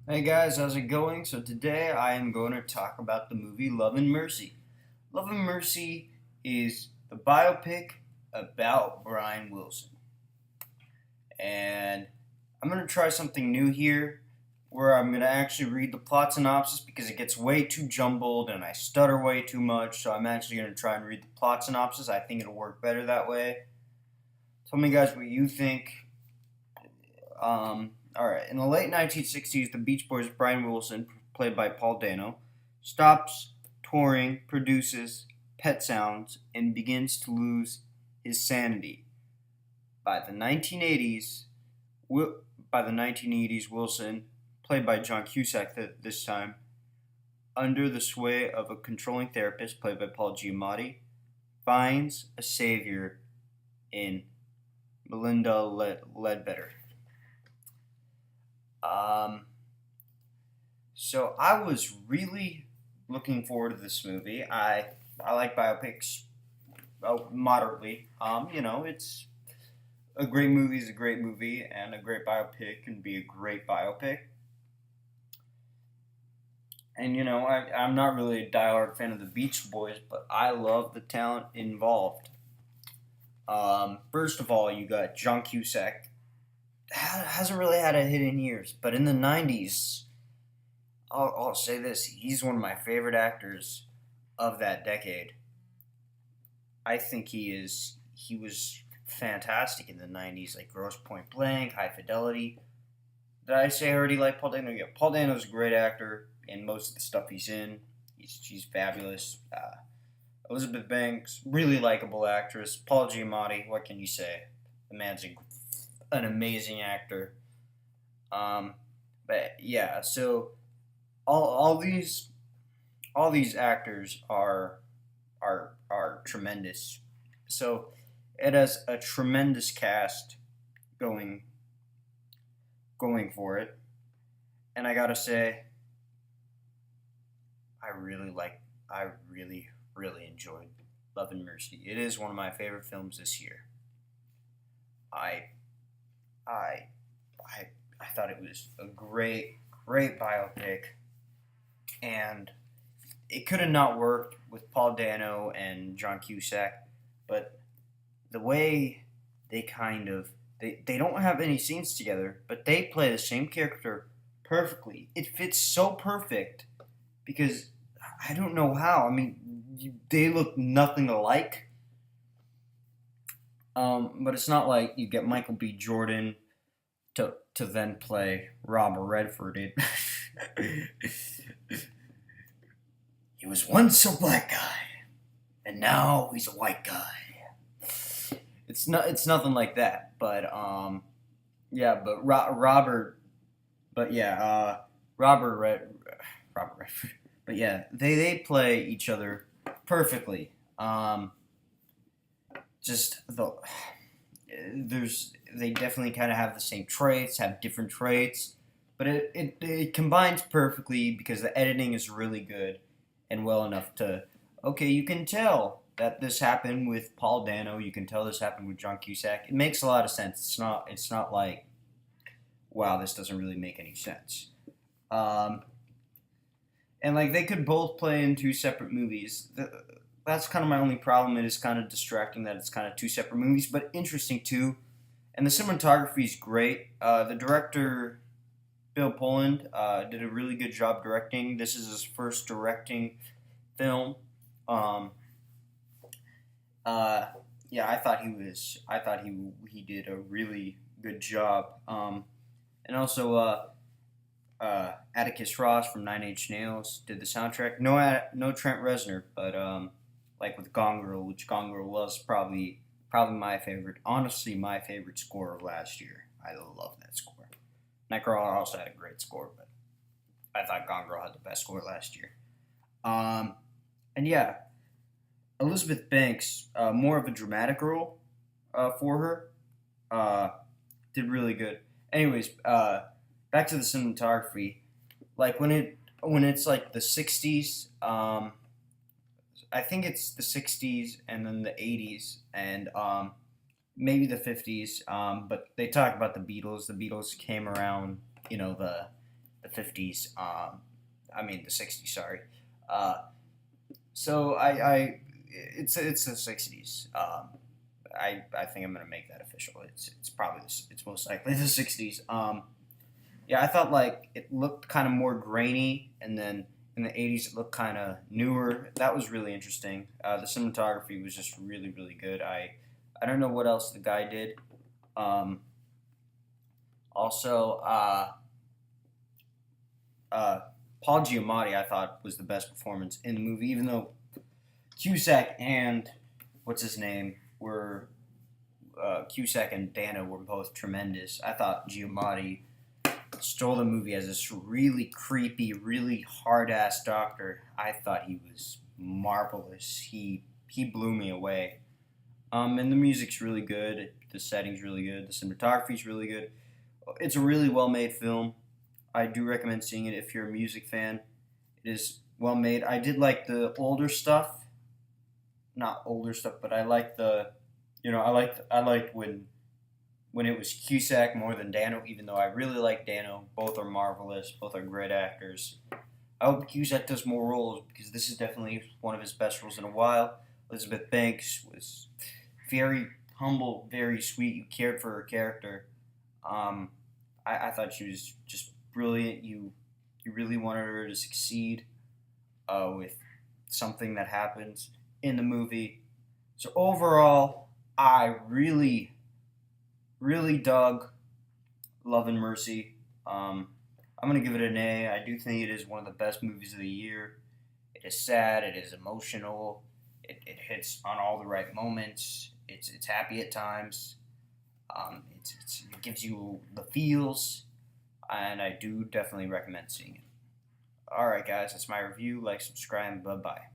Hey guys, how's it going? So today I am going to talk about the movie Love and Mercy. Love and Mercy is the biopic about Brian Wilson. And I'm going to try something new here where I'm going to actually read the plot synopsis because it gets way too jumbled and I stutter way too much. So I'm actually going to try and read the plot synopsis. I think it'll work better that way. Tell me guys what you think. All right. In the late 1960s, the Beach Boys' Brian Wilson, played by Paul Dano, stops touring, produces Pet Sounds, and begins to lose his sanity. By the 1980s, by the 1980s, Wilson, played by John Cusack this time, under the sway of a controlling therapist, played by Paul Giamatti, finds a savior in Melinda Ledbetter. Um, So I was really looking forward to this movie. I like biopics moderately. It's a great movie is a great movie, and a great biopic can be a great biopic. And I'm not really a diehard fan of the Beach Boys, but I love the talent involved. First of all, you got John Cusack. Hasn't really had a hit in years, but in the '90s, I'll say this: he's one of my favorite actors of that decade. I think he was fantastic in the '90s, like Gross Point Blank, High Fidelity. Did I say I already like Paul Dano? Yeah, Paul Dano's a great actor in most of the stuff he's in. She's fabulous. Elizabeth Banks, really likable actress. Paul Giamatti, what can you say? The an amazing actor. Um, but yeah, so all these actors are tremendous. So it has a tremendous cast going for it, and I gotta say, I really enjoyed Love and Mercy. It is one of my favorite films this year. I I I I thought it was a great biopic, and it could have not worked with Paul Dano and John Cusack, but the way they kind of they don't have any scenes together, but they play the same character perfectly. It fits so perfect because I don't know how. I mean, they look nothing alike. But it's not like you get Michael B. Jordan to then play Robert Redford. He was once a black guy, and now he's a white guy. It's nothing like that. But yeah, but Robert, but yeah, Robert Redford. But yeah, they play each other perfectly. Just they definitely kind of have the same traits, have different traits, but it combines perfectly because the editing is really good and well enough to okay, you can tell that this happened with Paul Dano. You can tell this happened with John Cusack. It makes a lot of sense. It's not like wow, this doesn't really make any sense. Um, and like they could both play in two separate movies. That's kind of my only problem. It is kind of distracting that it's kind of two separate movies, but interesting too. And the cinematography is great. The director Bill Poland did a really good job directing. This is his first directing film. Um, uh, yeah, I thought he was. I thought he did a really good job. And also Atticus Ross from Nine Inch Nails did the soundtrack. No Trent Reznor, but like with Gone Girl, which Gone Girl was probably my favorite. Honestly, my favorite score of last year. I love that score. Nightcrawler also had a great score, but I thought Gone Girl had the best score last year. Um, and yeah, Elizabeth Banks, more of a dramatic role for her, uh, did really good. Anyways, back to the cinematography. Like when it's like the '60s, I think it's the '60s and then the '80s and maybe the '50s. But they talk about the Beatles. The Beatles came around, the the 50s. I mean the 60s. Sorry. Uh, so it's the 60s. I think I'm gonna make that official. It's probably it's most likely the 60s. Yeah, I thought like it looked kind of more grainy, and then in the 80s it looked kind of newer. That was really interesting. The cinematography was just really really good. I don't know what else the guy did. Um, also, uh, Paul Giamatti I thought was the best performance in the movie, even though Cusack and what's his name were Cusack and Dano were both tremendous. I thought Giamatti stole the movie as this really creepy, really hard ass doctor. I thought he was marvelous. He blew me away. And the music's really good. The setting's really good. The cinematography's really good. It's a really well made film. I do recommend seeing it if you're a music fan. It is well made. I did like the older stuff, not older stuff, but I like the, I liked when it was Cusack more than Dano, even though I really like Dano. Both are marvelous. Both are great actors. I hope Cusack does more roles because this is definitely one of his best roles in a while. Elizabeth Banks was very humble, very sweet. You cared for her character. Um, I thought she was just brilliant. You really wanted her to succeed with something that happens in the movie. So overall, I really dug Love and Mercy. I'm gonna give it an A. I do think it is one of the best movies of the year. It is sad. It is emotional. It hits on all the right moments. It's happy at times. It gives you the feels, and I do definitely recommend seeing it. All right, guys, that's my review. Like, subscribe, bye bye.